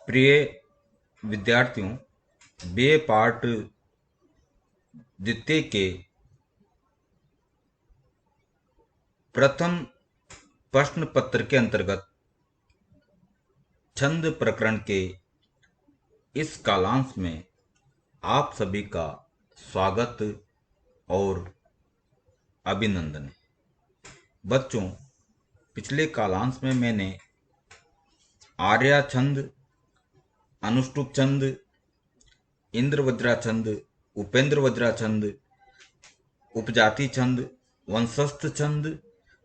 प्रिय विद्यार्थियों, BA part द्वितीय के प्रथम प्रश्न पत्र के अंतर्गत छंद प्रकरण के इस कालांश में आप सभी का स्वागत और अभिनंदन। बच्चों, पिछले कालांश में मैंने आर्या छंद, अनुष्टुप छंद, इंद्रवज्रा छंद, उपेंद्र वज्रा छंद, उपजाति छंद, वंशस्थ छंद,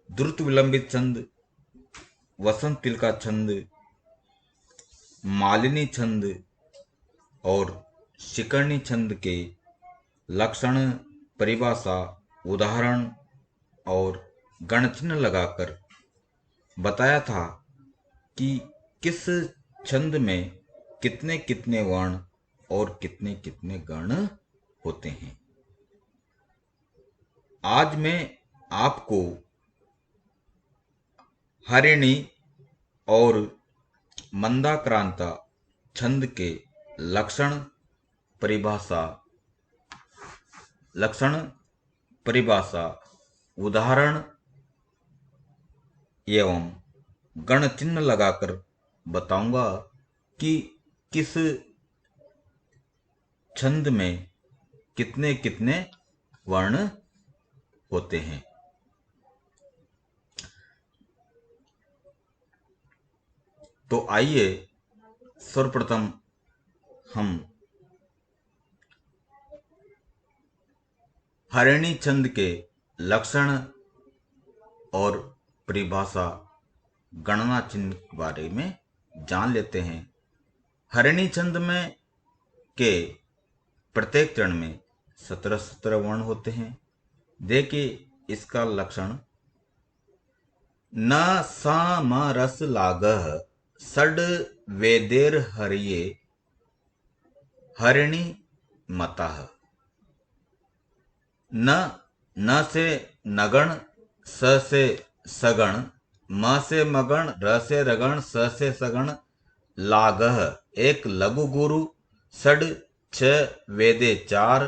द्रुत विलंबित छंद, वसंत तिलका छंद, मालिनी छंद और शिकरणी छंद के लक्षण, परिभाषा, उदाहरण और गणचिन्ह लगाकर बताया था कि किस छंद में कितने कितने वर्ण और कितने कितने गण होते हैं। आज मैं आपको हरिणी और मंदाक्रांता छंद के लक्षण, परिभाषा, उदाहरण एवं गण चिन्ह लगाकर बताऊंगा कि किस छंद में कितने कितने वर्ण होते हैं। तो आइए सर्वप्रथम हम हरिणी छंद के लक्षण और परिभाषा, गणना चिन्ह के बारे में जान लेते हैं। हरिणी छंद में के प्रत्येक चरण में 17 वर्ण होते हैं। देखिए इसका लक्षण, न समरस लागः षड् वेदैर् हर्ये हरिणी मतः। न से नगण, स से सगण, म से मगण, र से रगण, स से सगण, लागह एक लघु गुरु, षड 6 वेदे 4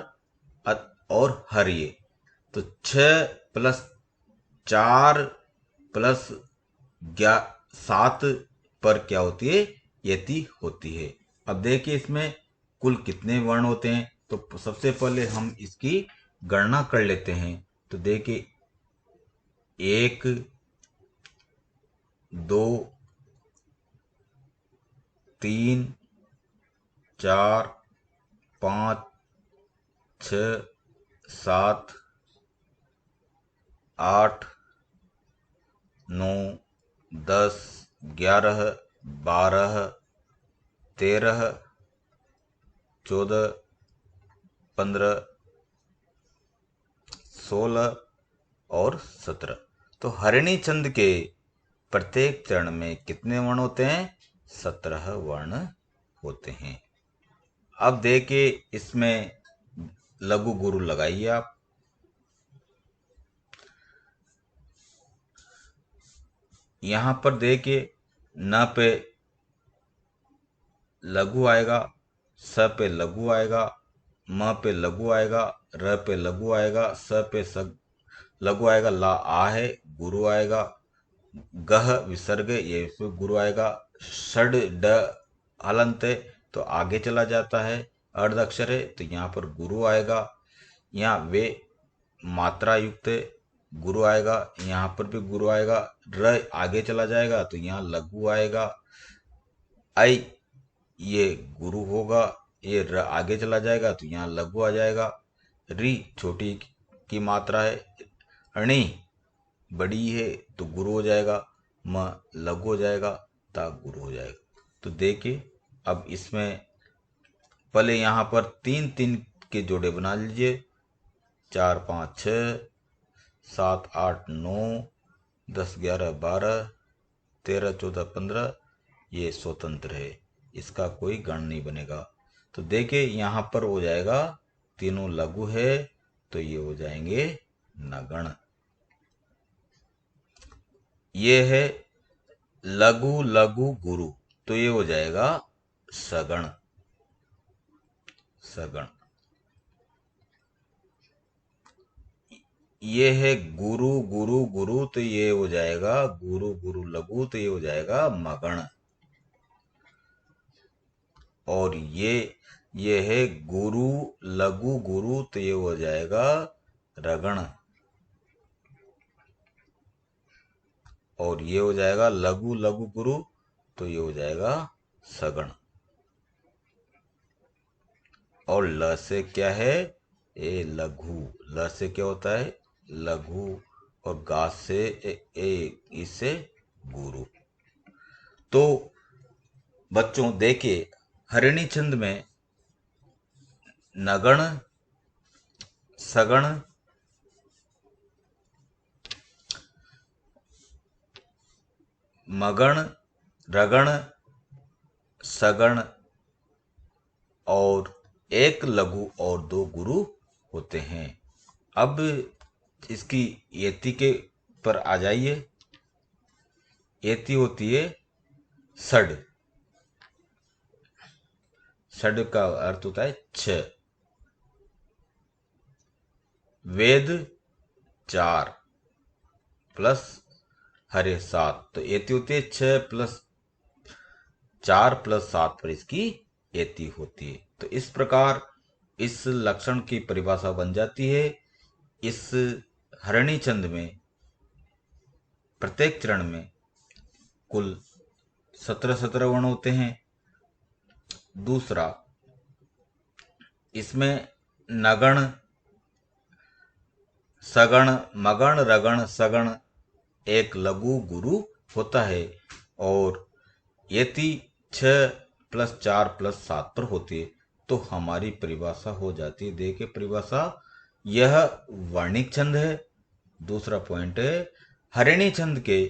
और हर्ये। तो 6 + 4 + 7 पर क्या होती है? यति होती है। अब देखिए इसमें कुल कितने वर्ण होते हैं। तो सबसे पहले हम इसकी गणना कर लेते हैं। तो देखिए 1 2 3 4 5 6 7 8 9 10 11 12 13 14 15 16 और 17। तो हरिणी छंद के प्रत्येक चरण में कितने वर्ण होते हैं? 17 वर्ण होते हैं। अब देखिए इसमें लघु गुरु लगाइए आप। यहां पर देखिए न पे लघु आएगा, स पे लघु आएगा, म पे लघु आएगा, र पे लघु आएगा, स पे लघु आएगा, ला आ है, गुरु आएगा, गह विसर्ग, ये गुरु आएगा, षड ड हलंत है तो आगे चला जाता है, अर्ध अक्षर है तो यहाँ पर गुरु आएगा, यहाँ वे मात्रा युक्त है, गुरु आएगा, यहाँ पर भी गुरु आएगा, र आगे चला जाएगा तो यहाँ लघु आएगा, आई ये गुरु होगा, ये र आगे चला जाएगा तो यहाँ लघु आ जाएगा, री छोटी की मात्रा है, अणी बड़ी है तो गुरु हो जाएगा, म लघु हो जाएगा, ता गुरु हो जाएगा। तो देखिए अब इसमें पहले यहाँ पर 3 3 के जोड़े बना लीजिए, 4 5 6 7 8 9 10 11 12 13 14 15, ये स्वतंत्र है, इसका कोई गण नहीं बनेगा। तो देखिए यहाँ पर हो जाएगा, तीनों लघु है तो ये हो जाएंगे नगण। ये है लघु लघु गुरु तो ये हो जाएगा सगण, सगण। ये है गुरु गुरु गुरु, तो ये हो जाएगा गुरु गुरु लघु, तो ये हो जाएगा मगण। और ये है गुरु लघु गुरु, तो ये हो जाएगा रगण। और ये हो जाएगा लघु लघु गुरु, तो ये हो जाएगा सगण। और ल से क्या है, ए लघु, ल से क्या होता है लघु, और गा से इसे गुरु। तो बच्चों देखिए, हरिणी छंद में नगण, सगण, मगण, रगण, सगण और एक लघु और दो गुरु होते हैं। अब इसकी यति के पर आ जाइए। यति होती है षड, षड का अर्थ होता है 6, वेद 4 प्लस हरे 7, तो यति होती है 6 प्लस 4 प्लस 7 पर इसकी यति होती है। तो इस प्रकार इस लक्षण की परिभाषा बन जाती है। इस हरिणी छंद में प्रत्येक चरण में कुल 17 वर्ण होते हैं। दूसरा, इसमें नगण, सगण, मगण, रगण, सगण एक लघु गुरु होता है। और यति 6 प्लस 4 प्लस 7 पर होती है। तो हमारी परिभाषा हो जाती है। देखिए परिभाषा, यह वर्णिक छंद है। दूसरा पॉइंट है, हरिणी छंद के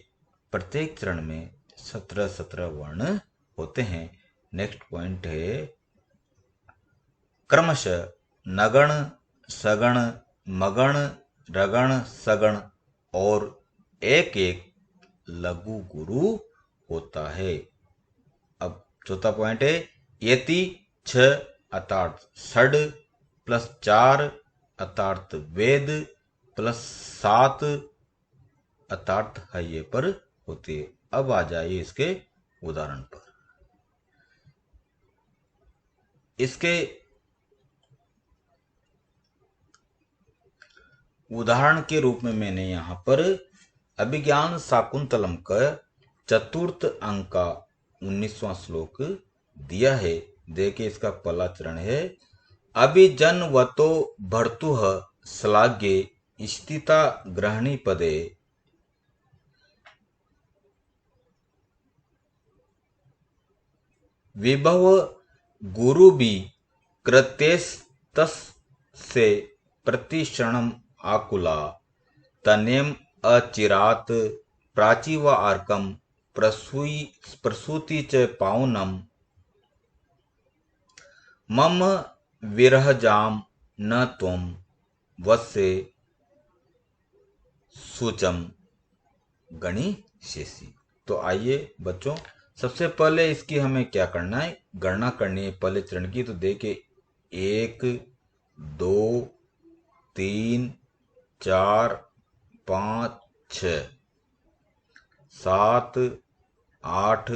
प्रत्येक चरण में 17 वर्ण होते हैं। नेक्स्ट पॉइंट है, क्रमशः नगण, सगण, मगण, रगण, सगण और एक एक लघु गुरु होता है। अब चौथा पॉइंट है, यति 6 अर्थात षड प्लस 4 अर्थात वेद प्लस 7 अर्थात हये पर होती है। अब आ जाइए इसके उदाहरण पर। इसके उदाहरण के रूप में मैंने यहाँ पर अभिज्ञान शाकुंतलम का चतुर्थ अंक का 19वां श्लोक दिया है। देखिए इसका पहला चरण है, अभिजन्वतो भर्तुः श्लाघ्ये स्थिता ग्रहणी पदे विभव गुरु भी कृत्यस्तस्य प्रतिक्षणम आकुला तनेम अचिरात प्राचीव आर्कम प्रसूति च पावनम मम विरहजाम न त्वम वस्य सूचम गणिष्यसि। तो आइए बच्चों, सबसे पहले इसकी हमें क्या करना है, गणना करनी है पहले चरण की। तो देखिए 1 2 3 4 5 6 7 8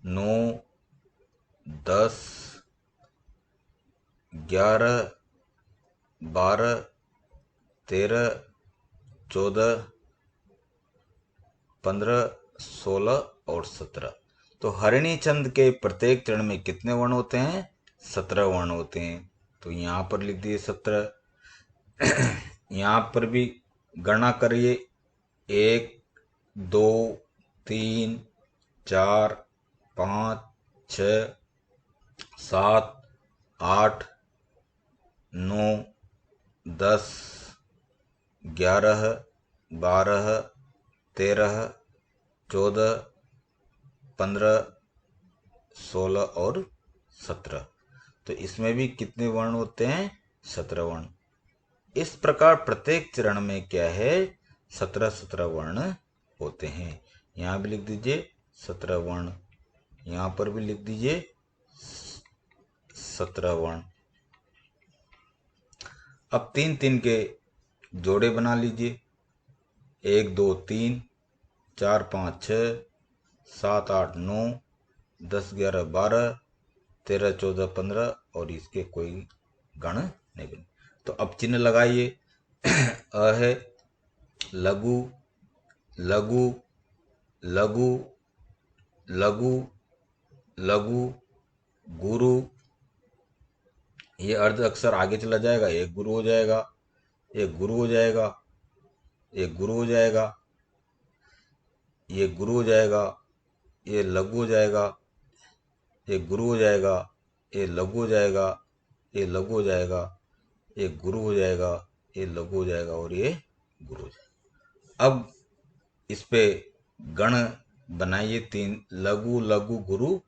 9 10 11 12 13 14 15 16 और 17। तो हरिणी छंद के प्रत्येक चरण में कितने वर्ण होते हैं, 17 वर्ण होते हैं। तो यहाँ पर लिख दिए 17। यहाँ पर भी गणना करिए, 1 2 3 4 5 6 7 8 9 10 11 12 13 14 15 16 और 17। तो इसमें भी कितने वर्ण होते हैं, 17 वर्ण। इस प्रकार प्रत्येक चरण में क्या है, 17 वर्ण होते हैं। यहाँ भी लिख दीजिए 17 वर्ण। यहां पर भी लिख दीजिए 17 वर्ण। अब 3 3 के जोड़े बना लीजिए। 1 2 3 4 5 6 7 8 9 10 11 12 13 14 15 और इसके कोई गण नहीं बने। तो अब चिन्ह लगाइए। अ है लघु लघु लघु लघु लघु गुरु। ये अर्ध अक्षर आगे चला जाएगा, एक गुरु हो जाएगा, एक गुरु हो जाएगा, एक गुरु हो जाएगा, ये गुरु हो जाएगा, ये लघु हो जाएगा, ये गुरु हो जाएगा, ये लघु हो जाएगा, ये लघु हो जाएगा, ये गुरु हो जाएगा, ये लघु हो जाएगा और ये गुरु हो जाएगा। अब इस पे गण बनाइए 3। लघु लघु गुरु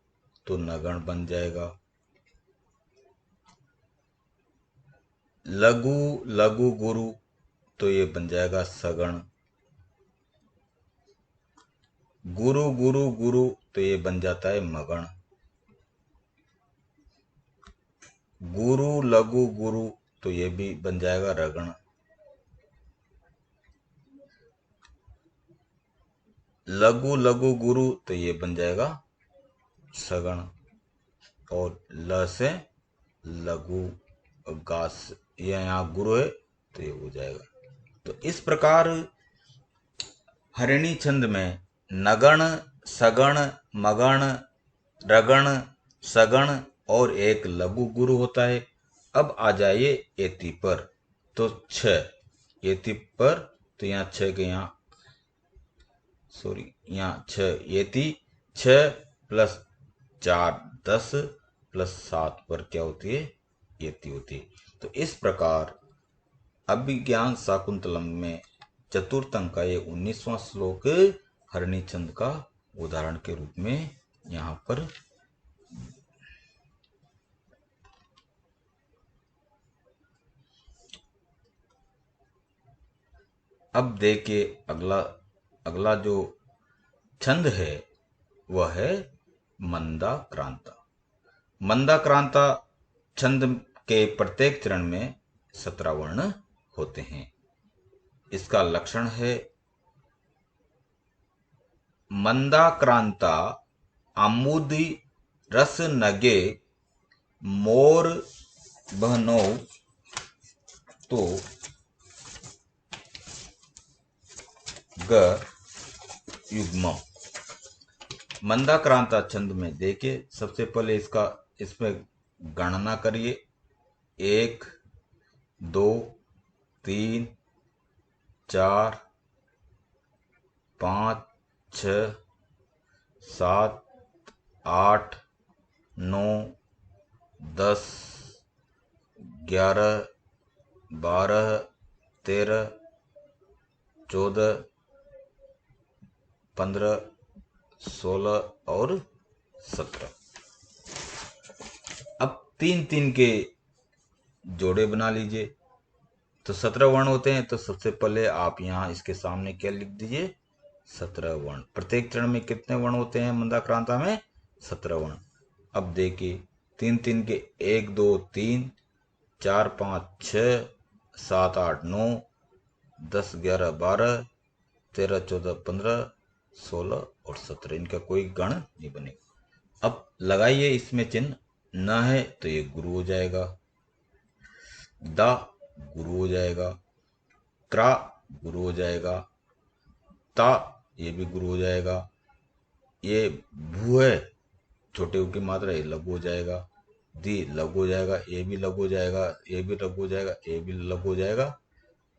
तो नगण बन जाएगा। लघु लघु गुरु तो ये बन जाएगा सगण। गुरु गुरु गुरु तो ये बन जाता है मगण। गुरु लघु गुरु तो ये भी बन जाएगा रगण। लघु लघु गुरु तो ये बन जाएगा सगण। और ल से लघु गास, ये यहाँ गुरु है तो ये हो जाएगा। तो इस प्रकार हरिणी छंद में नगण, सगण, मगण, रगण, सगण और एक लघु गुरु होता है। अब आ जाइए एति पर। तो 6 एति पर, तो यहाँ 6 के यहाँ यहाँ 6 एति, 6 + 4 10 + 7 पर क्या होती है? एति होती है। तो इस प्रकार अभिज्ञान शाकुंतलम में चतुर्थ अंक का ये 19वां श्लोक हरिणी छंद का उदाहरण के रूप में यहाँ पर अब देखिए अगला जो छंद है वह है मंदाक्रांता। मंदाक्रांता छंद के प्रत्येक चरण में 17 वर्ण होते हैं। इसका लक्षण है मंदाक्रांता आमुदी रस नगे मोर बहनो तो ग युग्म। मंदाक्रांता छंद में देखिए सबसे पहले इसमें गणना करिए। 1 2 3 4 5 6 7 8 9 10 11 12 13 14 15 16 और 17। अब 3 3 के जोड़े बना लीजिए। तो 17 वर्ण होते हैं। तो सबसे पहले आप यहाँ इसके सामने क्या लिख दीजिए? 17 वर्ण। प्रत्येक चरण में कितने वर्ण होते हैं मंदाक्रांता में? 17 वर्ण। अब देखिए 3 3 के 1 2 3 4 5 6 7 8 9 10 11 12 13 14 15 16 और 17, इनका कोई गण नहीं बनेगा। अब लगाइए इसमें चिन्ह। न है तो ये गुरु हो जाएगा, दा गुरु हो जाएगा, त्रा गुरु हो जाएगा, ता ये भी गुरु हो जाएगा, ये भू है छोटे ऊ की मात्रा, ये लघु हो जाएगा, दी लघु हो जाएगा, ये भी लघु हो जाएगा, ये भी लघु हो जाएगा, ये भी लघु हो जाएगा,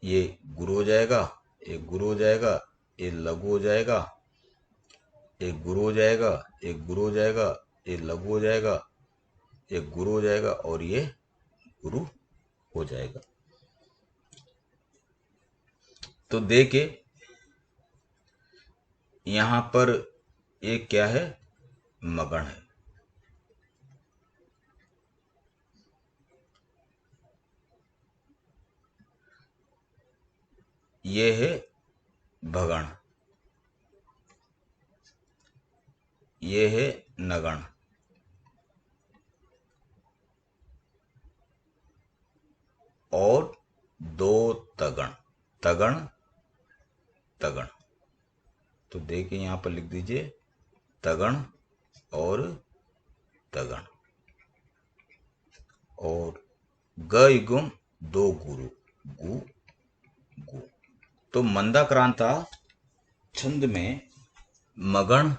ये गुरु हो जाएगा, ये गुरु हो जाएगा, ये लघु हो जाएगा, एक गुरु हो जाएगा, एक गुरु हो जाएगा, ये लघु हो जाएगा, एक गुरु हो जाएगा और ये गुरु हो जाएगा। तो देखिए यहां पर एक क्या है? मगण है। ये है भगण। ये है नगण। और दो तगण, तगण तगण। तो देखिए यहां पर लिख दीजिए तगण और तगण। और ग युगम दो गुरु, गु गु। तो मंदाक्रांता छंद में मगण,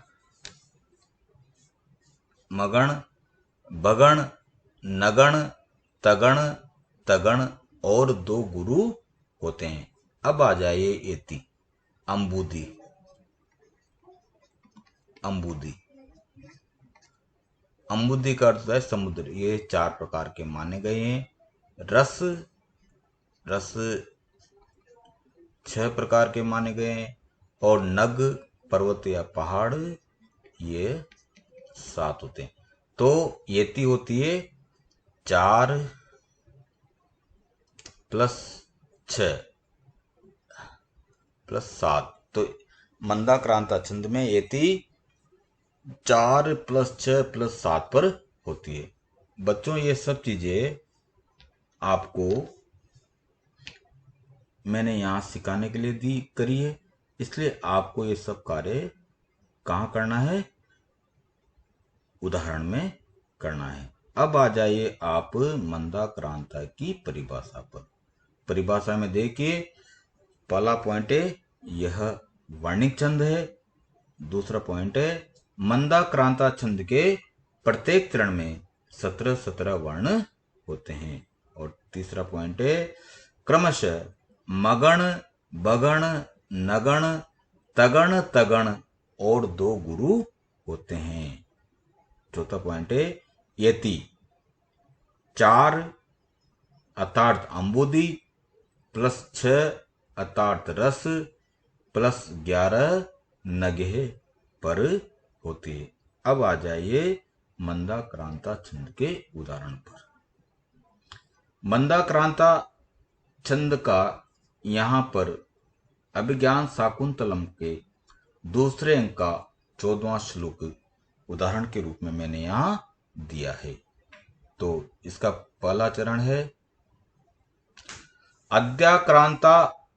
मगण, बगण, नगण, तगण, तगण और दो गुरु होते हैं। अब आ जाइए एति, अंबुदी, अंबुदी। अंबुदी का अर्थ है समुद्र। ये चार प्रकार के माने गए हैं। रस, रस 6 प्रकार के माने गए हैं। और नग, पर्वत या पहाड़, ये 7 होते हैं। तो येती होती है 4 + 6 + 7। तो मंदाक्रांता छंद में येती 4 + 6 + 7 पर होती है। बच्चों ये सब चीजें आपको मैंने यहाँ सिखाने के लिए दी करी है, इसलिए आपको ये सब कार्य कहाँ करना है, उदाहरण में करना है। अब आ जाइए आप मंदाक्रांता की परिभाषा पर। परिभाषा में देखिए पहला पॉइंट है यह वर्णिक छंद है। दूसरा पॉइंट है मंदाक्रांता छंद के प्रत्येक चरण में 17 वर्ण होते हैं। और तीसरा पॉइंट है क्रमशः मगण, बगण, नगण, तगण, तगण और दो गुरु होते हैं। चौथा पॉइंट है यति 4 अर्थात अंबुदी +6 अर्थात रस +11 नगह पर होती है। अब आ जाइए मंदाक्रांता छंद के उदाहरण पर। मंदाक्रांता छंद का यहाँ पर अभिज्ञान शाकुंतलम के दूसरे अंक का 14वां श्लोक उदाहरण के रूप में मैंने यहाँ दिया है। तो इसका पहला चरण है अद्याक्रांता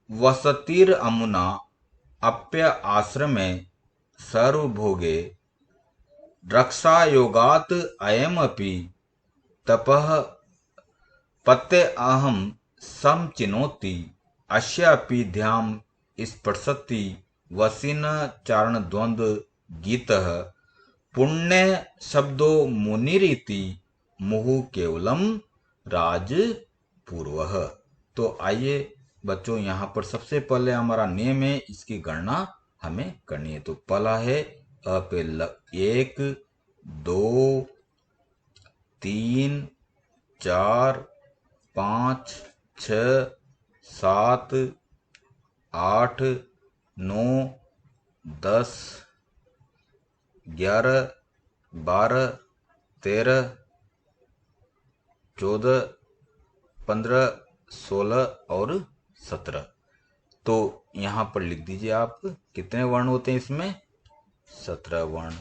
वसतिर् अमुना अप्य आश्रमे सर्वभोगे रक्षा योगात अयमपि तपः पत्य अहम समचिनोति अस्यापि ध्याम स्पृशति वसीन चारण द्वंद्व गीतः पुण्य शब्दो मुनिरीति मुहु केवलम राजपूर्वः। तो आइए बच्चों यहाँ पर सबसे पहले हमारा नियम है, इसकी गणना हमें करनी है। तो पहला है अ पे 1 2 3 4 5 6 7 8 9 10 11 12 13 14 15 16 और 17। तो यहाँ पर लिख दीजिए आप कितने वर्ण होते हैं इसमें, 17 वर्ण।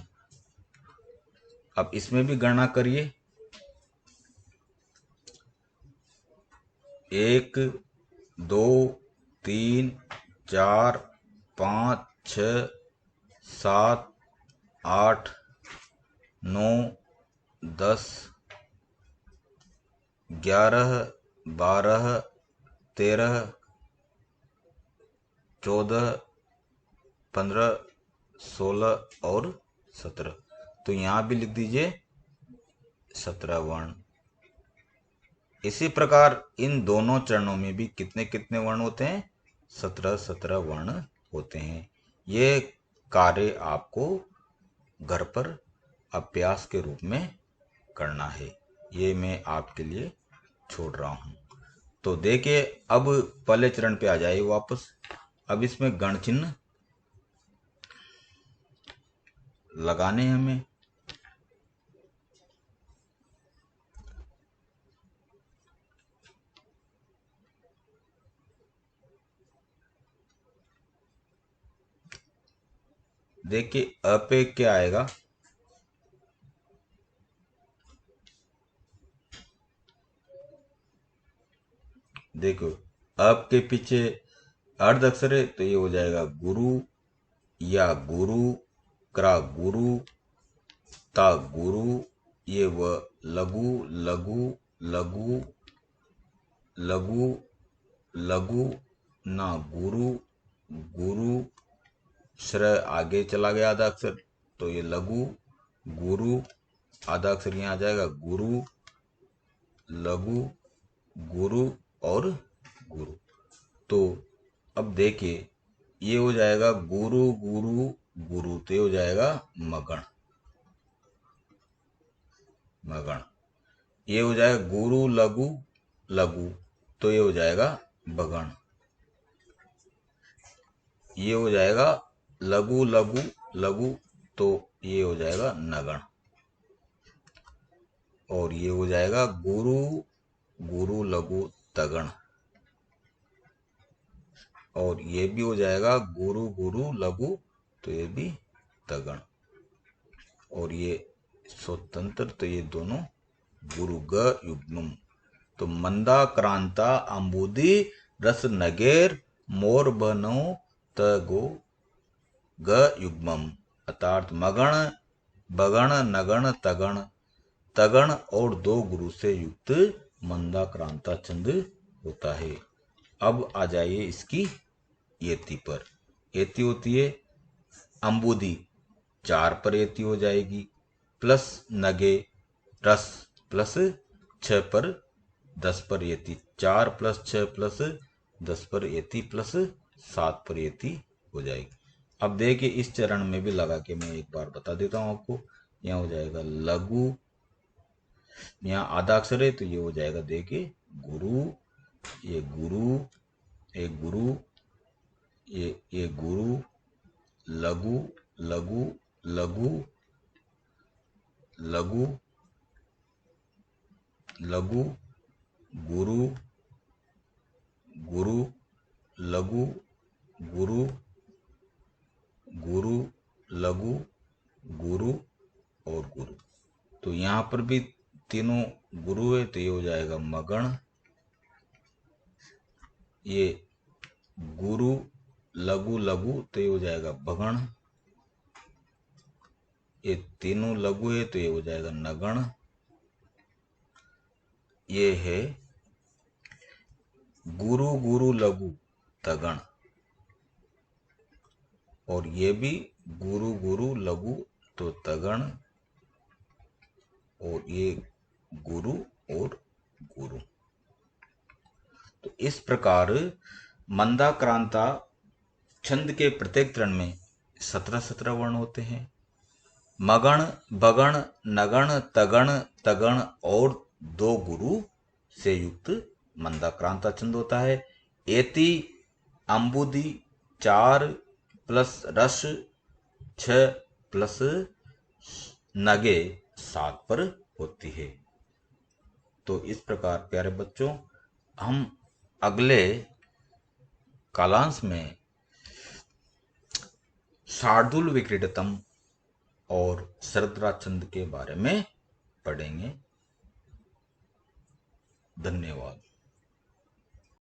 अब इसमें भी गणना करिए। 1 2 3 4 5 6 7 8 9 10 11 12 13 14 15 16 और 17। तो यहाँ भी लिख दीजिए 17 वर्ण। इसी प्रकार इन दोनों चरणों में भी कितने कितने वर्ण होते हैं, 17 वर्ण होते हैं। ये कार्य आपको घर पर अभ्यास के रूप में करना है, ये मैं आपके लिए छोड़ रहा हूं। तो देखिए अब पहले चरण पे आ जाइए वापस। अब इसमें गण चिन्ह लगाने हैं हमें। देखिए अ पे क्या आएगा, देखो अब के पीछे अर्ध अक्षर है तो ये हो जाएगा गुरु, या गुरु, क्रा गुरु, ता गुरु, ये व लघु लघु लघु लघु लघु, ना गुरु गुरु, श्र आगे चला गया आधा अक्षर तो ये लघु गुरु, आधा अक्षर यहाँ आ जाएगा गुरु, लघु गुरु और गुरु। तो अब देखिए ये हो जाएगा गुरु गुरु गुरु, तो ये हो जाएगा मगण मगण। ये हो जाएगा गुरु लघु लघु, तो ये हो जाएगा बगण। ये हो जाएगा लघु लघु लघु, तो ये हो जाएगा नगण। और ये हो जाएगा गुरु गुरु लघु तगण। और ये भी हो जाएगा गुरु गुरु लघु, तो ये भी तगण। और ये स्वतंत्र, तो ये दोनों गुरु ग युग्मम। तो मंदा क्रांता अंबुदी रस नगेर मोर बनो तगो ग युग्मम, अर्थात मगण बगण नगण तगण, तगण और दो गुरु से युक्त मंदा क्रांता छंद होता है। अब आ जाइए इसकी यति पर। यति होती है अंबुदी 4 पर यति हो जाएगी, प्लस नगे रस प्लस 6 पर 10 पर यति, 4 + 6 + 10 पर यति प्लस 7 पर यति हो जाएगी। अब देखिए इस चरण में भी लगा के मैं एक बार बता देता हूं आपको। यहाँ हो जाएगा लघु, यहाँ आधा अक्षर है तो ये हो जाएगा देखिए गुरु, ये गुरु, ये गुरु, ये गुरु, लघु लघु लघु लघु लघु गुरु गुरु लघु गुरु गुरु लघु गुरु और गुरु। तो यहाँ पर भी तीनों गुरु है तो ये हो जाएगा मगण। ये गुरु लघु लघु तो ये हो जाएगा भगण। ये तीनों लघु है तो ये हो जाएगा नगण। ये है गुरु गुरु लघु तगण। और ये भी गुरु गुरु लघु तो तगण। और ये गुरु और गुरु। तो इस प्रकार मंदाक्रांता छंद के प्रत्येक चरण में 17-17 वर्ण होते हैं। मगण बगण नगण तगण तगण और 2 गुरु से युक्त मंदाक्रांता छंद होता है। एति अंबुदी 4 + रस 6 + नगे 7 पर होती है। तो इस प्रकार प्यारे बच्चों हम अगले कालांश में शार्दूल विक्रीडतम और शरदराज छंद के बारे में पढ़ेंगे। धन्यवाद।